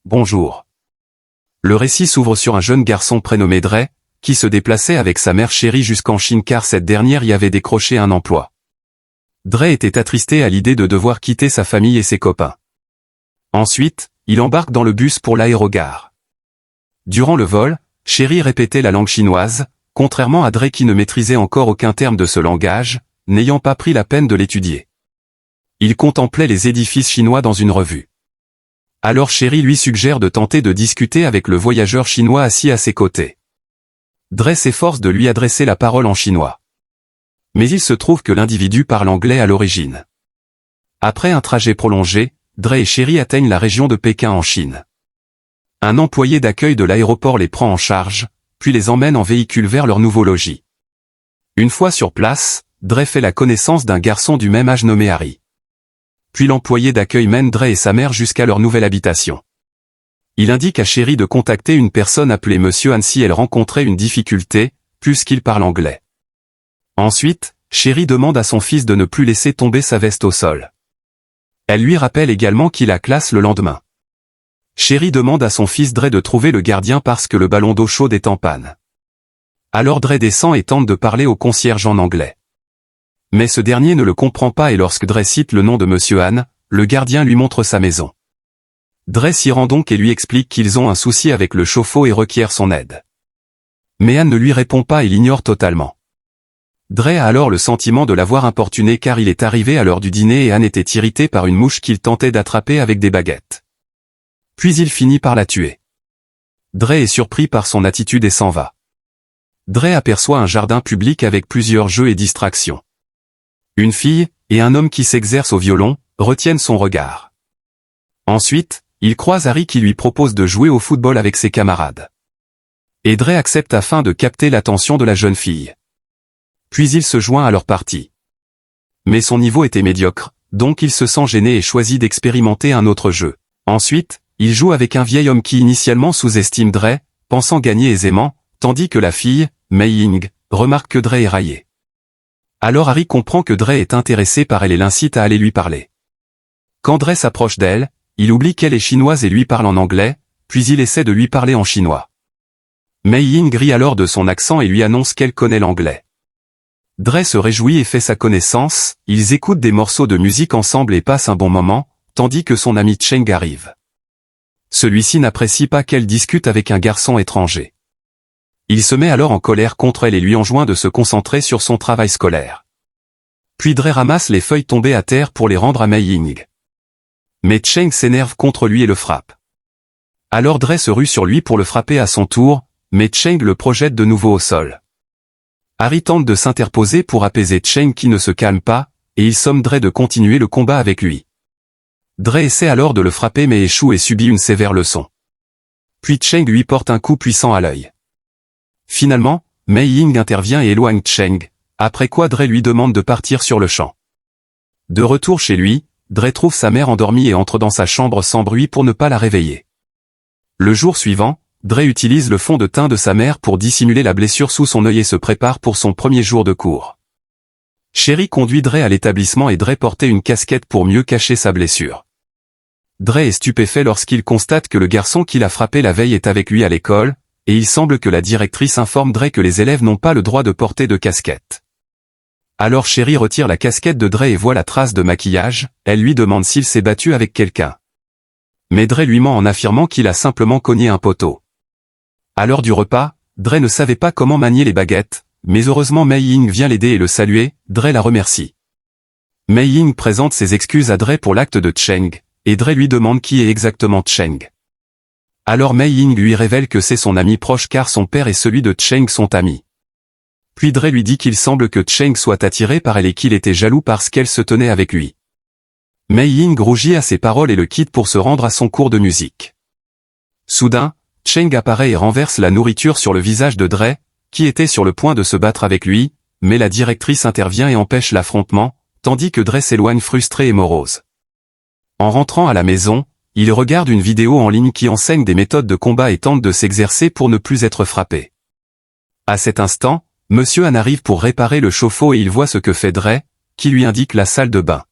bonjour. Le récit s'ouvre sur un jeune garçon prénommé Dre, qui se déplaçait avec sa mère chérie jusqu'en Chine car cette dernière y avait décroché un emploi. Dre était attristé à l'idée de devoir quitter sa famille et ses copains. Ensuite, il embarque dans le bus pour l'aérogare. Durant le vol, Chéri répétait la langue chinoise, contrairement à Dre qui ne maîtrisait encore aucun terme de ce langage, n'ayant pas pris la peine de l'étudier. Il contemplait les édifices chinois dans une revue. Alors Chéri lui suggère de tenter de discuter avec le voyageur chinois assis à ses côtés. Dre s'efforce de lui adresser la parole en chinois. Mais il se trouve que l'individu parle anglais à l'origine. Après un trajet prolongé, Dre et Chéri atteignent la région de Pékin en Chine. Un employé d'accueil de l'aéroport les prend en charge, puis les emmène en véhicule vers leur nouveau logis. Une fois sur place, Dre fait la connaissance d'un garçon du même âge nommé Harry. Puis l'employé d'accueil mène Dre et sa mère jusqu'à leur nouvelle habitation. Il indique à Chéri de contacter une personne appelée Monsieur Han si elle rencontrait une difficulté, puisqu'il parle anglais. Ensuite, Chéri demande à son fils de ne plus laisser tomber sa veste au sol. Elle lui rappelle également qu'il a classe le lendemain. Chéri demande à son fils Dre de trouver le gardien parce que le ballon d'eau chaude est en panne. Alors Dre descend et tente de parler au concierge en anglais. Mais ce dernier ne le comprend pas et lorsque Dre cite le nom de Monsieur Han, le gardien lui montre sa maison. Dre s'y rend donc et lui explique qu'ils ont un souci avec le chauffe-eau et requiert son aide. Mais Han ne lui répond pas et l'ignore totalement. Dre a alors le sentiment de l'avoir importuné car il est arrivé à l'heure du dîner et Han était irrité par une mouche qu'il tentait d'attraper avec des baguettes. Puis il finit par la tuer. Dre est surpris par son attitude et s'en va. Dre aperçoit un jardin public avec plusieurs jeux et distractions. Une fille, et un homme qui s'exerce au violon, retiennent son regard. Ensuite, il croise Harry qui lui propose de jouer au football avec ses camarades. Et Dre accepte afin de capter l'attention de la jeune fille. Puis il se joint à leur partie. Mais son niveau était médiocre, donc il se sent gêné et choisit d'expérimenter un autre jeu. Ensuite, il joue avec un vieil homme qui initialement sous-estime Dre, pensant gagner aisément, tandis que la fille, Mei Ying, remarque que Dre est raillé. Alors Harry comprend que Dre est intéressé par elle et l'incite à aller lui parler. Quand Dre s'approche d'elle, il oublie qu'elle est chinoise et lui parle en anglais, puis il essaie de lui parler en chinois. Mei Ying rit alors de son accent et lui annonce qu'elle connaît l'anglais. Dre se réjouit et fait sa connaissance, ils écoutent des morceaux de musique ensemble et passent un bon moment, tandis que son ami Cheng arrive. Celui-ci n'apprécie pas qu'elle discute avec un garçon étranger. Il se met alors en colère contre elle et lui enjoint de se concentrer sur son travail scolaire. Puis Dre ramasse les feuilles tombées à terre pour les rendre à Mei Ying. Mais Cheng s'énerve contre lui et le frappe. Alors Dre se rue sur lui pour le frapper à son tour, mais Cheng le projette de nouveau au sol. Harry tente de s'interposer pour apaiser Cheng qui ne se calme pas, et il somme Dre de continuer le combat avec lui. Dre essaie alors de le frapper mais échoue et subit une sévère leçon. Puis Cheng lui porte un coup puissant à l'œil. Finalement, Mei Ying intervient et éloigne Cheng, après quoi Dre lui demande de partir sur le champ. De retour chez lui, Dre trouve sa mère endormie et entre dans sa chambre sans bruit pour ne pas la réveiller. Le jour suivant, Dre utilise le fond de teint de sa mère pour dissimuler la blessure sous son œil et se prépare pour son premier jour de cours. Chéri conduit Dre à l'établissement et Dre portait une casquette pour mieux cacher sa blessure. Dre est stupéfait lorsqu'il constate que le garçon qui l'a frappé la veille est avec lui à l'école, et il semble que la directrice informe Dre que les élèves n'ont pas le droit de porter de casquette. Alors Chéri retire la casquette de Dre et voit la trace de maquillage, elle lui demande s'il s'est battu avec quelqu'un. Mais Dre lui ment en affirmant qu'il a simplement cogné un poteau. À l'heure du repas, Dre ne savait pas comment manier les baguettes, mais heureusement Mei Ying vient l'aider et le saluer, Dre la remercie. Mei Ying présente ses excuses à Dre pour l'acte de Cheng, et Dre lui demande qui est exactement Cheng. Alors Mei Ying lui révèle que c'est son ami proche car son père et celui de Cheng sont amis. Puis Dre lui dit qu'il semble que Cheng soit attiré par elle et qu'il était jaloux parce qu'elle se tenait avec lui. Mei Ying rougit à ces paroles et le quitte pour se rendre à son cours de musique. Soudain, Cheng apparaît et renverse la nourriture sur le visage de Dre, qui était sur le point de se battre avec lui, mais la directrice intervient et empêche l'affrontement, tandis que Dre s'éloigne frustré et morose. En rentrant à la maison, il regarde une vidéo en ligne qui enseigne des méthodes de combat et tente de s'exercer pour ne plus être frappé. À cet instant, Monsieur Han arrive pour réparer le chauffe-eau et il voit ce que fait Dre, qui lui indique la salle de bain.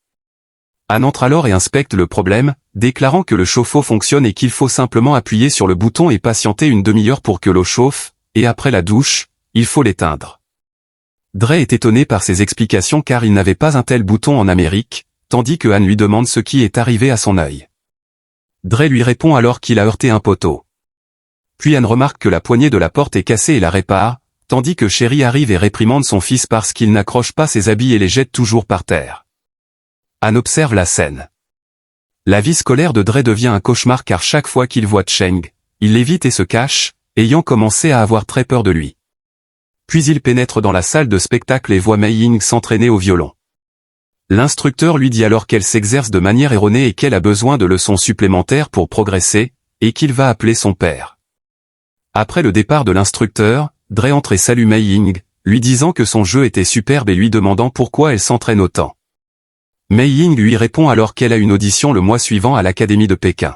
Han entre alors et inspecte le problème, déclarant que le chauffe-eau fonctionne et qu'il faut simplement appuyer sur le bouton et patienter une demi-heure pour que l'eau chauffe, et après la douche, il faut l'éteindre. Dre est étonné par ces explications car il n'avait pas un tel bouton en Amérique, tandis que Anne lui demande ce qui est arrivé à son œil. Dre lui répond alors qu'il a heurté un poteau. Puis Anne remarque que la poignée de la porte est cassée et la répare, tandis que Sherry arrive et réprimande son fils parce qu'il n'accroche pas ses habits et les jette toujours par terre. Anne observe la scène. La vie scolaire de Dre devient un cauchemar car chaque fois qu'il voit Cheng, il l'évite et se cache, ayant commencé à avoir très peur de lui. Puis il pénètre dans la salle de spectacle et voit Mei Ying s'entraîner au violon. L'instructeur lui dit alors qu'elle s'exerce de manière erronée et qu'elle a besoin de leçons supplémentaires pour progresser, et qu'il va appeler son père. Après le départ de l'instructeur, Dre entre et salue Mei Ying, lui disant que son jeu était superbe et lui demandant pourquoi elle s'entraîne autant. Mei Ying lui répond alors qu'elle a une audition le mois suivant à l'Académie de Pékin.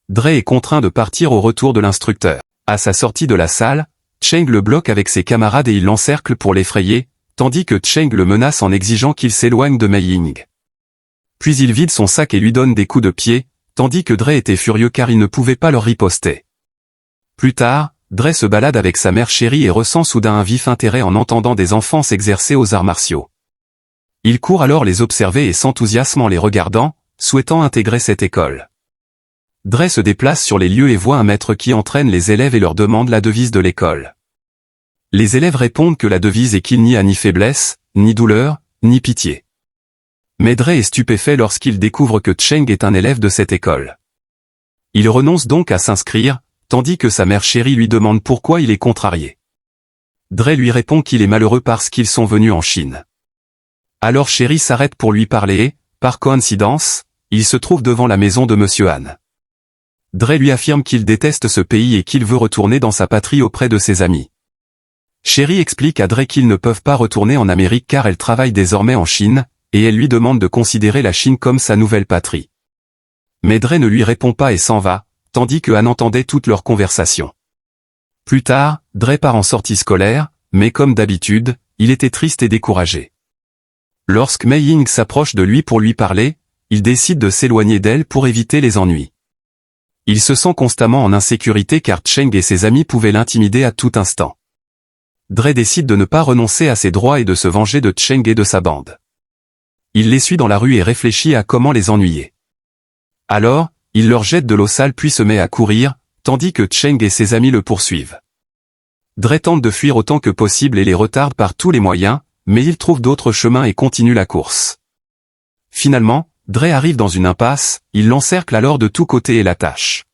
Dre est contraint de partir au retour de l'instructeur. À sa sortie de la salle, Cheng le bloque avec ses camarades et il l'encercle pour l'effrayer, tandis que Cheng le menace en exigeant qu'il s'éloigne de Mei Ying. Puis il vide son sac et lui donne des coups de pied, tandis que Dre était furieux car il ne pouvait pas leur riposter. Plus tard, Dre se balade avec sa mère Sherry et ressent soudain un vif intérêt en entendant des enfants s'exercer aux arts martiaux. Il court alors les observer et s'enthousiasme en les regardant, souhaitant intégrer cette école. Dre se déplace sur les lieux et voit un maître qui entraîne les élèves et leur demande la devise de l'école. Les élèves répondent que la devise est qu'il n'y a ni faiblesse, ni douleur, ni pitié. Mais Dre est stupéfait lorsqu'il découvre que Cheng est un élève de cette école. Il renonce donc à s'inscrire, tandis que sa mère Sherry lui demande pourquoi il est contrarié. Dre lui répond qu'il est malheureux parce qu'ils sont venus en Chine. Alors Sherry s'arrête pour lui parler et, par coïncidence, il se trouve devant la maison de Monsieur Han. Dre lui affirme qu'il déteste ce pays et qu'il veut retourner dans sa patrie auprès de ses amis. Sherry explique à Dre qu'ils ne peuvent pas retourner en Amérique car elle travaille désormais en Chine, et elle lui demande de considérer la Chine comme sa nouvelle patrie. Mais Dre ne lui répond pas et s'en va, tandis que Han entendait toute leur conversation. Plus tard, Dre part en sortie scolaire, mais comme d'habitude, il était triste et découragé. Lorsque Mei Ying s'approche de lui pour lui parler, il décide de s'éloigner d'elle pour éviter les ennuis. Il se sent constamment en insécurité car Cheng et ses amis pouvaient l'intimider à tout instant. Dre décide de ne pas renoncer à ses droits et de se venger de Cheng et de sa bande. Il les suit dans la rue et réfléchit à comment les ennuyer. Alors, il leur jette de l'eau sale puis se met à courir, tandis que Cheng et ses amis le poursuivent. Dre tente de fuir autant que possible et les retarde par tous les moyens, mais il trouve d'autres chemins et continue la course. Finalement, Dre arrive dans une impasse, il l'encercle alors de tous côtés et l'attache.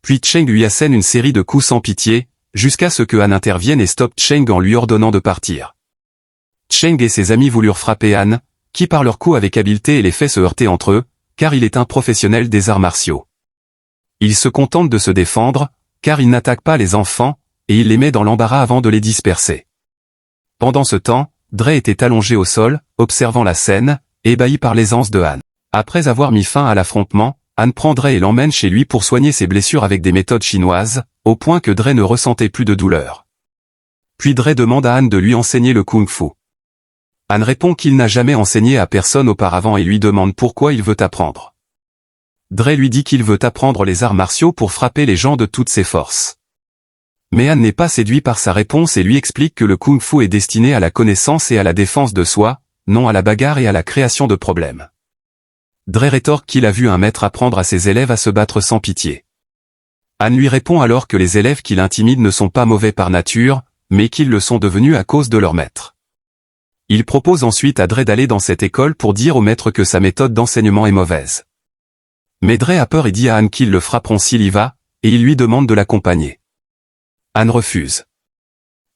Puis Cheng lui assène une série de coups sans pitié, jusqu'à ce que Han intervienne et stoppe Cheng en lui ordonnant de partir. Cheng et ses amis voulurent frapper Han, qui par leurs coups avec habileté les fait se heurter entre eux, car il est un professionnel des arts martiaux. Il se contente de se défendre, car il n'attaque pas les enfants, et il les met dans l'embarras avant de les disperser. Pendant ce temps, Dre était allongé au sol, observant la scène, ébahi par l'aisance de Han. Après avoir mis fin à l'affrontement, Han prend Dre et l'emmène chez lui pour soigner ses blessures avec des méthodes chinoises, au point que Dre ne ressentait plus de douleur. Puis Dre demande à Han de lui enseigner le kung-fu. Han répond qu'il n'a jamais enseigné à personne auparavant et lui demande pourquoi il veut apprendre. Dre lui dit qu'il veut apprendre les arts martiaux pour frapper les gens de toutes ses forces. Mais Han n'est pas séduit par sa réponse et lui explique que le kung-fu est destiné à la connaissance et à la défense de soi, non à la bagarre et à la création de problèmes. Dre rétorque qu'il a vu un maître apprendre à ses élèves à se battre sans pitié. Han lui répond alors que les élèves qu'il intimide ne sont pas mauvais par nature, mais qu'ils le sont devenus à cause de leur maître. Il propose ensuite à Dre d'aller dans cette école pour dire au maître que sa méthode d'enseignement est mauvaise. Mais Dre a peur et dit à Han qu'ils le frapperont s'il y va, et il lui demande de l'accompagner. Han refuse.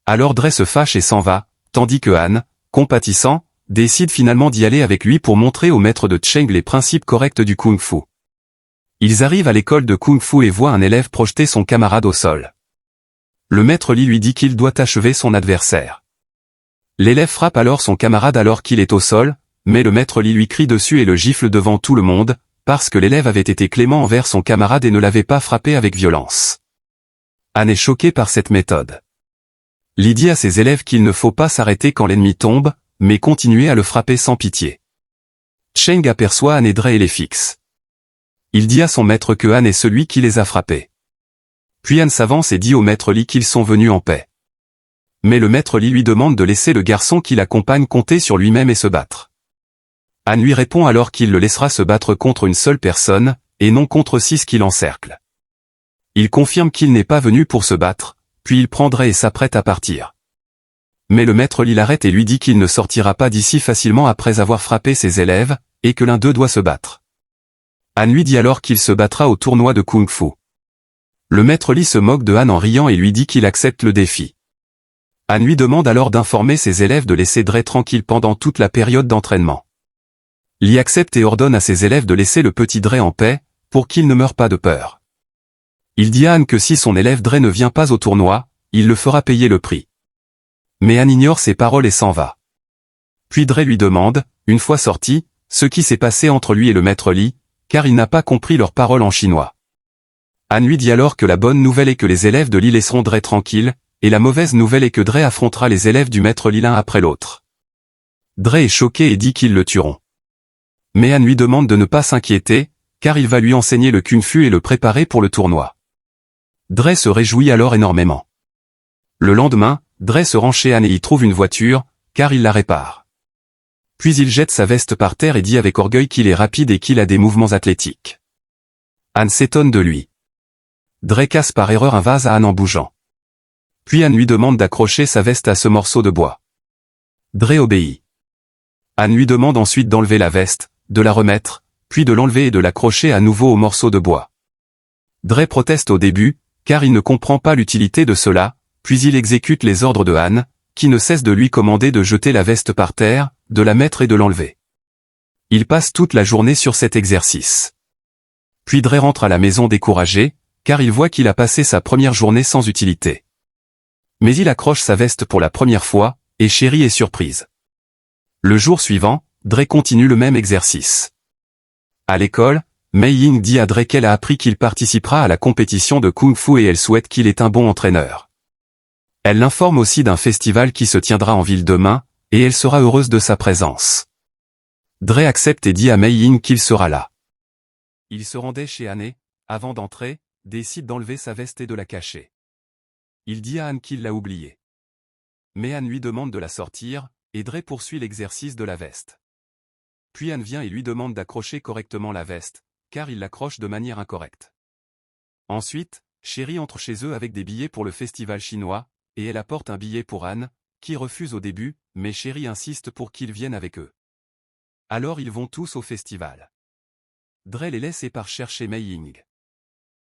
Alors Dre se fâche et s'en va, tandis que Han, compatissant, décide finalement d'y aller avec lui pour montrer au maître de Cheng les principes corrects du kung-fu. Ils arrivent à l'école de kung-fu et voient un élève projeter son camarade au sol. Le maître lui dit qu'il doit achever son adversaire. L'élève frappe alors son camarade alors qu'il est au sol, mais le maître lui crie dessus et le gifle devant tout le monde, parce que l'élève avait été clément envers son camarade et ne l'avait pas frappé avec violence. Han est choqué par cette méthode. Il dit à ses élèves qu'il ne faut pas s'arrêter quand l'ennemi tombe, mais continuer à le frapper sans pitié. Cheng aperçoit Han et Dre et les fixe. Il dit à son maître que Anne est celui qui les a frappés. Puis Anne s'avance et dit au maître Li qu'ils sont venus en paix. Mais le maître Li lui demande de laisser le garçon qui l'accompagne compter sur lui-même et se battre. Anne lui répond alors qu'il le laissera se battre contre une seule personne, et non contre 6 qui l'encerclent. Il confirme qu'il n'est pas venu pour se battre, puis il prend Dre et s'apprête à partir. Mais le maître Li l'arrête et lui dit qu'il ne sortira pas d'ici facilement après avoir frappé ses élèves, et que l'un d'eux doit se battre. Anne lui dit alors qu'il se battra au tournoi de Kung Fu. Le maître Li se moque de Anne en riant et lui dit qu'il accepte le défi. Anne lui demande alors d'informer ses élèves de laisser Dre tranquille pendant toute la période d'entraînement. Li accepte et ordonne à ses élèves de laisser le petit Dre en paix, pour qu'il ne meure pas de peur. Il dit à Anne que si son élève Dre ne vient pas au tournoi, il le fera payer le prix. Mais Anne ignore ses paroles et s'en va. Puis Dre lui demande, une fois sorti, ce qui s'est passé entre lui et le maître Li, car il n'a pas compris leurs paroles en chinois. Anne lui dit alors que la bonne nouvelle est que les élèves de Li laisseront Dre tranquille, et la mauvaise nouvelle est que Dre affrontera les élèves du maître Li l'un après l'autre. Dre est choqué et dit qu'ils le tueront. Mais Anne lui demande de ne pas s'inquiéter, car il va lui enseigner le Kung Fu et le préparer pour le tournoi. Dre se réjouit alors énormément. Le lendemain, Dre se rend chez Anne et y trouve une voiture, car il la répare. Puis il jette sa veste par terre et dit avec orgueil qu'il est rapide et qu'il a des mouvements athlétiques. Anne s'étonne de lui. Dre casse par erreur un vase à Anne en bougeant. Puis Anne lui demande d'accrocher sa veste à ce morceau de bois. Dre obéit. Anne lui demande ensuite d'enlever la veste, de la remettre, puis de l'enlever et de l'accrocher à nouveau au morceau de bois. Dre proteste au début, car il ne comprend pas l'utilité de cela, puis il exécute les ordres de Anne, qui ne cesse de lui commander de jeter la veste par terre, de la mettre et de l'enlever. Il passe toute la journée sur cet exercice. Puis Dre rentre à la maison découragé, car il voit qu'il a passé sa première journée sans utilité. Mais il accroche sa veste pour la première fois, et Chérie est surprise. Le jour suivant, Dre continue le même exercice. À l'école, Mei Ying dit à Dre qu'elle a appris qu'il participera à la compétition de Kung Fu et elle souhaite qu'il est un bon entraîneur. Elle l'informe aussi d'un festival qui se tiendra en ville demain, et elle sera heureuse de sa présence. Dre accepte et dit à Mei Ying qu'il sera là. Il se rendait chez Anne et, avant d'entrer, décide d'enlever sa veste et de la cacher. Il dit à Anne qu'il l'a oubliée. Mais Anne lui demande de la sortir, et Dre poursuit l'exercice de la veste. Puis Anne vient et lui demande d'accrocher correctement la veste, car il l'accroche de manière incorrecte. Ensuite, Chérie entre chez eux avec des billets pour le festival chinois, et elle apporte un billet pour Anne, qui refuse au début, mais Chérie insiste pour qu'ils viennent avec eux. Alors ils vont tous au festival. Dre les laisse et part chercher Mei Ying.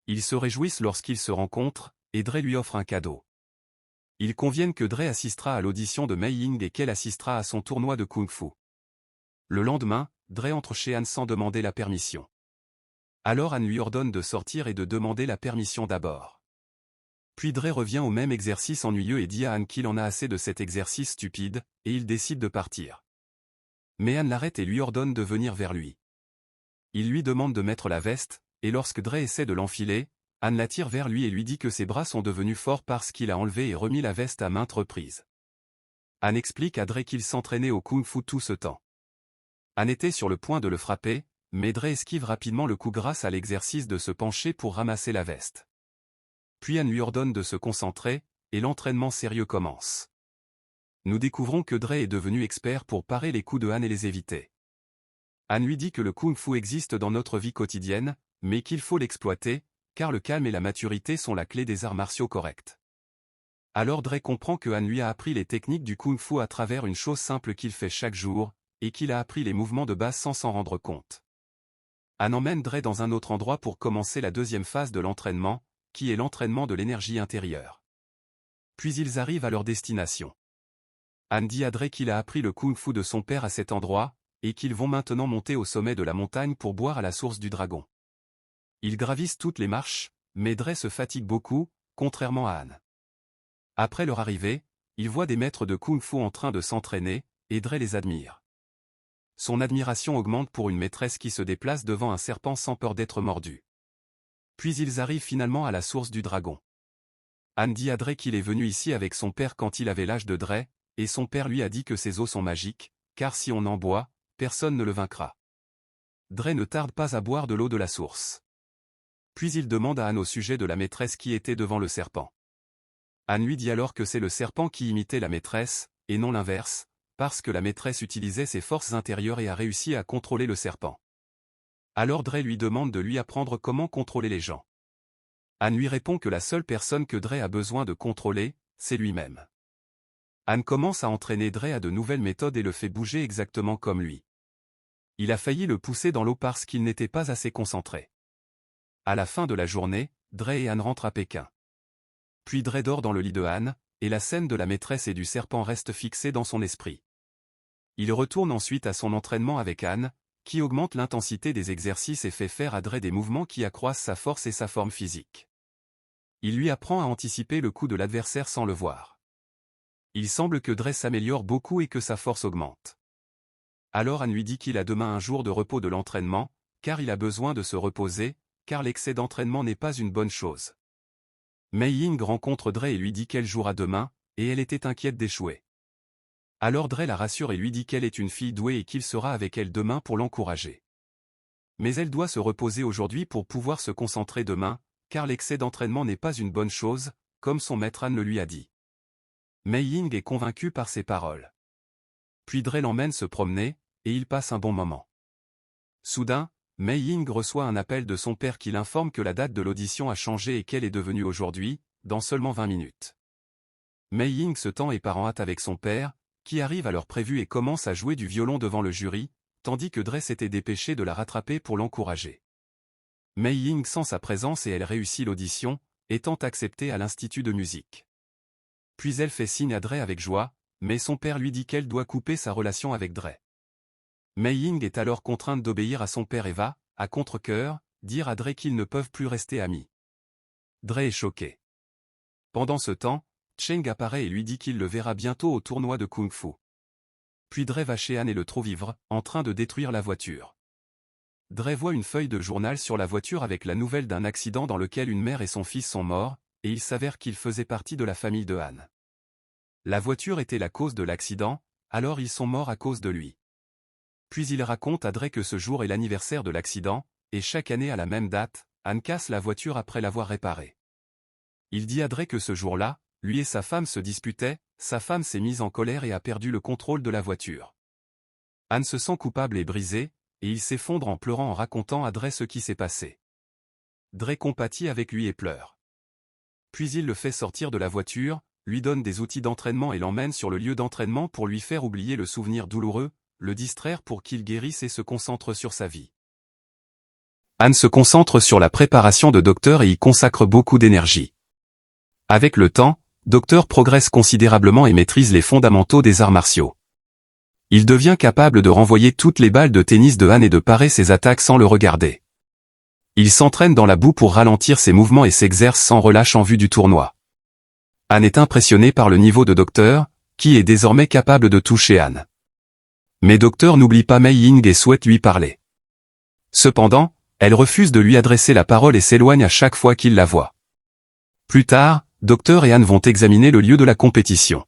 Ils se réjouissent lorsqu'ils se rencontrent, et Dre lui offre un cadeau. Ils conviennent que Dre assistera à l'audition de Mei Ying et qu'elle assistera à son tournoi de Kung Fu. Le lendemain, Dre entre chez Anne sans demander la permission. Alors Anne lui ordonne de sortir et de demander la permission d'abord. Puis Dre revient au même exercice ennuyeux et dit à Anne qu'il en a assez de cet exercice stupide, et il décide de partir. Mais Anne l'arrête et lui ordonne de venir vers lui. Il lui demande de mettre la veste, et lorsque Dre essaie de l'enfiler, Anne l'attire vers lui et lui dit que ses bras sont devenus forts parce qu'il a enlevé et remis la veste à maintes reprises. Anne explique à Dre qu'il s'entraînait au Kung Fu tout ce temps. Anne était sur le point de le frapper, mais Dre esquive rapidement le coup grâce à l'exercice de se pencher pour ramasser la veste. Puis Anne lui ordonne de se concentrer, et l'entraînement sérieux commence. Nous découvrons que Dre est devenu expert pour parer les coups de Anne et les éviter. Anne lui dit que le Kung Fu existe dans notre vie quotidienne, mais qu'il faut l'exploiter, car le calme et la maturité sont la clé des arts martiaux corrects. Alors Dre comprend que Anne lui a appris les techniques du Kung Fu à travers une chose simple qu'il fait chaque jour, et qu'il a appris les mouvements de base sans s'en rendre compte. Anne emmène Dre dans un autre endroit pour commencer la deuxième phase de l'entraînement, qui est l'entraînement de l'énergie intérieure. Puis ils arrivent à leur destination. Anne dit à Dre qu'il a appris le Kung Fu de son père à cet endroit, et qu'ils vont maintenant monter au sommet de la montagne pour boire à la source du dragon. Ils gravissent toutes les marches, mais Dre se fatigue beaucoup, contrairement à Anne. Après leur arrivée, ils voient des maîtres de Kung Fu en train de s'entraîner, et Dre les admire. Son admiration augmente pour une maîtresse qui se déplace devant un serpent sans peur d'être mordue. Puis ils arrivent finalement à la source du dragon. Anne dit à Dre qu'il est venu ici avec son père quand il avait l'âge de Dre, et son père lui a dit que ses os sont magiques, car si on en boit, personne ne le vaincra. Dre ne tarde pas à boire de l'eau de la source. Puis il demande à Anne au sujet de la maîtresse qui était devant le serpent. Anne lui dit alors que c'est le serpent qui imitait la maîtresse, et non l'inverse, parce que la maîtresse utilisait ses forces intérieures et a réussi à contrôler le serpent. Alors Dre lui demande de lui apprendre comment contrôler les gens. Anne lui répond que la seule personne que Dre a besoin de contrôler, c'est lui-même. Anne commence à entraîner Dre à de nouvelles méthodes et le fait bouger exactement comme lui. Il a failli le pousser dans l'eau parce qu'il n'était pas assez concentré. À la fin de la journée, Dre et Anne rentrent à Pékin. Puis Dre dort dans le lit de Anne, et la scène de la maîtresse et du serpent reste fixée dans son esprit. Il retourne ensuite à son entraînement avec Anne, qui augmente l'intensité des exercices et fait faire à Dre des mouvements qui accroissent sa force et sa forme physique. Il lui apprend à anticiper le coup de l'adversaire sans le voir. Il semble que Dre s'améliore beaucoup et que sa force augmente. Alors Anne lui dit qu'il a demain un jour de repos de l'entraînement, car il a besoin de se reposer, car l'excès d'entraînement n'est pas une bonne chose. Mei Ying rencontre Dre et lui dit qu'elle jouera demain, et elle était inquiète d'échouer. Alors Dre la rassure et lui dit qu'elle est une fille douée et qu'il sera avec elle demain pour l'encourager. Mais elle doit se reposer aujourd'hui pour pouvoir se concentrer demain, car l'excès d'entraînement n'est pas une bonne chose, comme son maître Anne le lui a dit. Mei Ying est convaincue par ses paroles. Puis Dre l'emmène se promener, et ils passent un bon moment. Soudain, Mei Ying reçoit un appel de son père qui l'informe que la date de l'audition a changé et qu'elle est devenue aujourd'hui, dans seulement 20 minutes. Mei Ying se tend et part en hâte avec son père, qui arrive à l'heure prévue et commence à jouer du violon devant le jury, tandis que Dre s'était dépêché de la rattraper pour l'encourager. Mei Ying sent sa présence et elle réussit l'audition, étant acceptée à l'Institut de musique. Puis elle fait signe à Dre avec joie, mais son père lui dit qu'elle doit couper sa relation avec Dre. Mei Ying est alors contrainte d'obéir à son père et va, à contre-cœur, dire à Dre qu'ils ne peuvent plus rester amis. Dre est choqué. Pendant ce temps, Cheng apparaît et lui dit qu'il le verra bientôt au tournoi de Kung Fu. Puis Dre va chez Anne et le trouve ivre, en train de détruire la voiture. Dre voit une feuille de journal sur la voiture avec la nouvelle d'un accident dans lequel une mère et son fils sont morts, et il s'avère qu'il faisait partie de la famille de Anne. La voiture était la cause de l'accident, alors ils sont morts à cause de lui. Puis il raconte à Dre que ce jour est l'anniversaire de l'accident, et chaque année à la même date, Anne casse la voiture après l'avoir réparée. Il dit à Dre que ce jour-là, lui et sa femme se disputaient, sa femme s'est mise en colère et a perdu le contrôle de la voiture. Anne se sent coupable et brisée, et il s'effondre en pleurant en racontant à Dre ce qui s'est passé. Dre compatit avec lui et pleure. Puis il le fait sortir de la voiture, lui donne des outils d'entraînement et l'emmène sur le lieu d'entraînement pour lui faire oublier le souvenir douloureux, le distraire pour qu'il guérisse et se concentre sur sa vie. Anne se concentre sur la préparation de Docteur et y consacre beaucoup d'énergie. Avec le temps, Docteur progresse considérablement et maîtrise les fondamentaux des arts martiaux. Il devient capable de renvoyer toutes les balles de tennis de Anne et de parer ses attaques sans le regarder. Il s'entraîne dans la boue pour ralentir ses mouvements et s'exerce sans relâche en vue du tournoi. Anne est impressionnée par le niveau de Docteur, qui est désormais capable de toucher Anne. Mais Docteur n'oublie pas Mei Ying et souhaite lui parler. Cependant, elle refuse de lui adresser la parole et s'éloigne à chaque fois qu'il la voit. Plus tard, Docteur et Anne vont examiner le lieu de la compétition.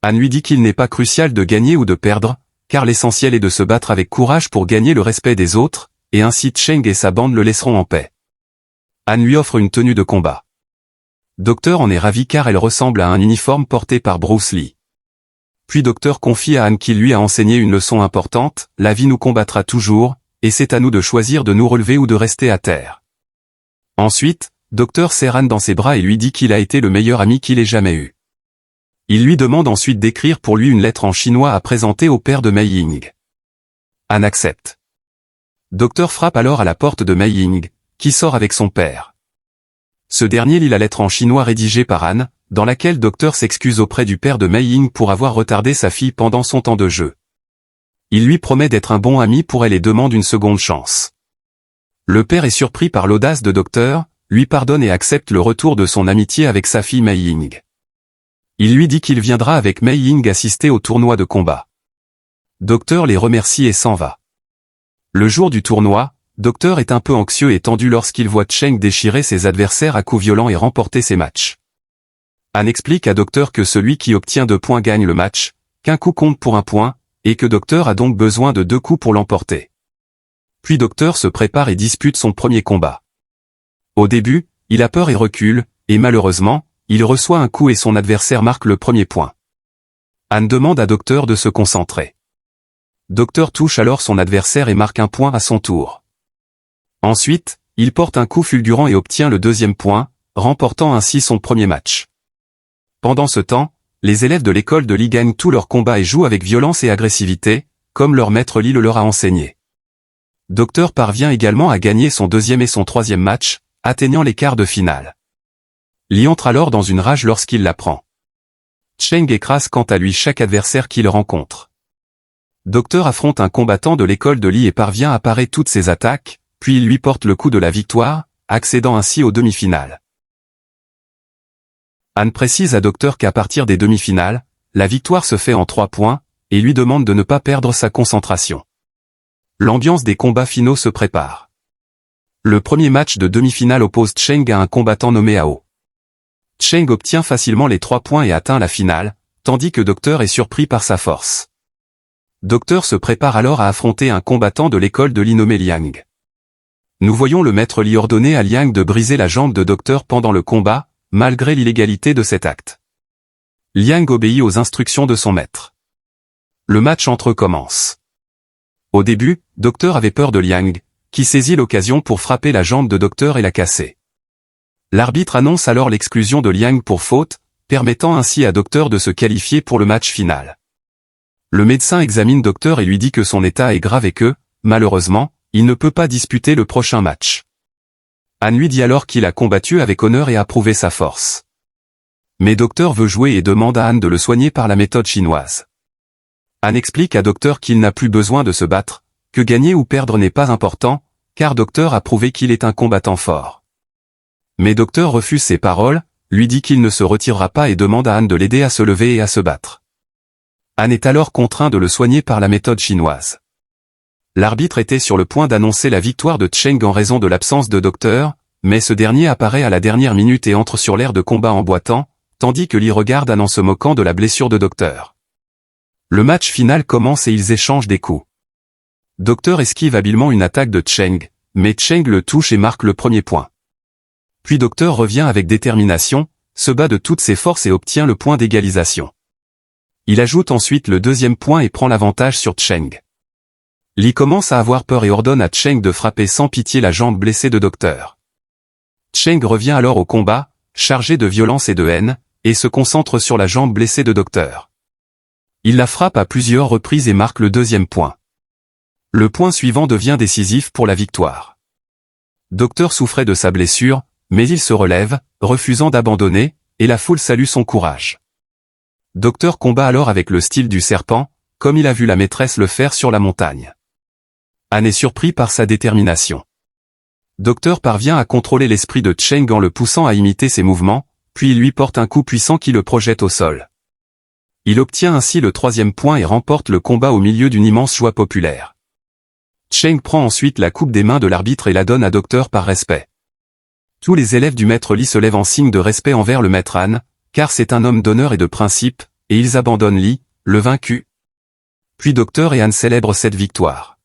Anne lui dit qu'il n'est pas crucial de gagner ou de perdre, car l'essentiel est de se battre avec courage pour gagner le respect des autres, et ainsi Cheng et sa bande le laisseront en paix. Anne lui offre une tenue de combat. Docteur en est ravi car elle ressemble à un uniforme porté par Bruce Lee. Puis Docteur confie à Anne qu'il lui a enseigné une leçon importante, la vie nous combattra toujours, et c'est à nous de choisir de nous relever ou de rester à terre. Ensuite, Docteur serre Anne dans ses bras et lui dit qu'il a été le meilleur ami qu'il ait jamais eu. Il lui demande ensuite d'écrire pour lui une lettre en chinois à présenter au père de Mei Ying. Anne accepte. Docteur frappe alors à la porte de Mei Ying, qui sort avec son père. Ce dernier lit la lettre en chinois rédigée par Anne, dans laquelle Docteur s'excuse auprès du père de Mei Ying pour avoir retardé sa fille pendant son temps de jeu. Il lui promet d'être un bon ami pour elle et demande une seconde chance. Le père est surpris par l'audace de Docteur, lui pardonne et accepte le retour de son amitié avec sa fille Mei Ying. Il lui dit qu'il viendra avec Mei Ying assister au tournoi de combat. Docteur les remercie et s'en va. Le jour du tournoi, Docteur est un peu anxieux et tendu lorsqu'il voit Cheng déchirer ses adversaires à coups violents et remporter ses matchs. Anne explique à Docteur que celui qui obtient 2 points gagne le match, qu'un coup compte pour 1 point, et que Docteur a donc besoin de 2 coups pour l'emporter. puis Docteur se prépare et dispute son premier combat. Au début, il a peur et recule, et malheureusement, il reçoit un coup et son adversaire marque le premier point. Anne demande à Docteur de se concentrer. Docteur touche alors son adversaire et marque un point à son tour. Ensuite, il porte un coup fulgurant et obtient le deuxième point, remportant ainsi son premier match. Pendant ce temps, les élèves de l'école de Lee gagnent tous leurs combats et jouent avec violence et agressivité, comme leur maître Lee le leur a enseigné. Docteur parvient également à gagner son deuxième et son troisième match, atteignant les quarts de finale. Lee entre alors dans une rage lorsqu'il l'apprend. Cheng écrase quant à lui chaque adversaire qu'il rencontre. Docteur affronte un combattant de l'école de Lee et parvient à parer toutes ses attaques, puis il lui porte le coup de la victoire, accédant ainsi aux demi-finales. Anne précise à Docteur qu'à partir des demi-finales, la victoire se fait en 3 points, et lui demande de ne pas perdre sa concentration. L'ambiance des combats finaux se prépare. Le premier match de demi-finale oppose Cheng à un combattant nommé Ao. Cheng obtient facilement les 3 points et atteint la finale, tandis que Docteur est surpris par sa force. Docteur se prépare alors à affronter un combattant de l'école de Lee nommé Liang. Nous voyons le maître Lee ordonner à Liang de briser la jambe de Docteur pendant le combat, malgré l'illégalité de cet acte. Liang obéit aux instructions de son maître. Le match entre eux commence. Au début, Docteur avait peur de Liang, qui saisit l'occasion pour frapper la jambe de Docteur et la casser. L'arbitre annonce alors l'exclusion de Liang pour faute, permettant ainsi à Docteur de se qualifier pour le match final. Le médecin examine Docteur et lui dit que son état est grave et que, malheureusement, il ne peut pas disputer le prochain match. Anne lui dit alors qu'il a combattu avec honneur et a prouvé sa force. Mais Docteur veut jouer et demande à Anne de le soigner par la méthode chinoise. Anne explique à Docteur qu'il n'a plus besoin de se battre, que gagner ou perdre n'est pas important, car Docteur a prouvé qu'il est un combattant fort. Mais Docteur refuse ces paroles, lui dit qu'il ne se retirera pas et demande à Anne de l'aider à se lever et à se battre. Anne est alors contraint de le soigner par la méthode chinoise. L'arbitre était sur le point d'annoncer la victoire de Cheng en raison de l'absence de Docteur, mais ce dernier apparaît à la dernière minute et entre sur l'aire de combat en boitant, tandis que Lee regarde Anne en se moquant de la blessure de Docteur. Le match final commence et ils échangent des coups. Docteur esquive habilement une attaque de Cheng, mais Cheng le touche et marque le premier point. Puis Docteur revient avec détermination, se bat de toutes ses forces et obtient le point d'égalisation. Il ajoute ensuite le deuxième point et prend l'avantage sur Cheng. Lee commence à avoir peur et ordonne à Cheng de frapper sans pitié la jambe blessée de Docteur. Cheng revient alors au combat, chargé de violence et de haine, et se concentre sur la jambe blessée de Docteur. Il la frappe à plusieurs reprises et marque le deuxième point. Le point suivant devient décisif pour la victoire. Docteur souffrait de sa blessure, mais il se relève, refusant d'abandonner, et la foule salue son courage. Docteur combat alors avec le style du serpent, comme il a vu la maîtresse le faire sur la montagne. Anne est surpris par sa détermination. Docteur parvient à contrôler l'esprit de Cheng en le poussant à imiter ses mouvements, puis il lui porte un coup puissant qui le projette au sol. Il obtient ainsi le troisième point et remporte le combat au milieu d'une immense joie populaire. Cheng prend ensuite la coupe des mains de l'arbitre et la donne à Docteur par respect. Tous les élèves du maître Lee se lèvent en signe de respect envers le maître Han, car c'est un homme d'honneur et de principe, et ils abandonnent Lee, le vaincu. Puis Docteur et Anne célèbrent cette victoire.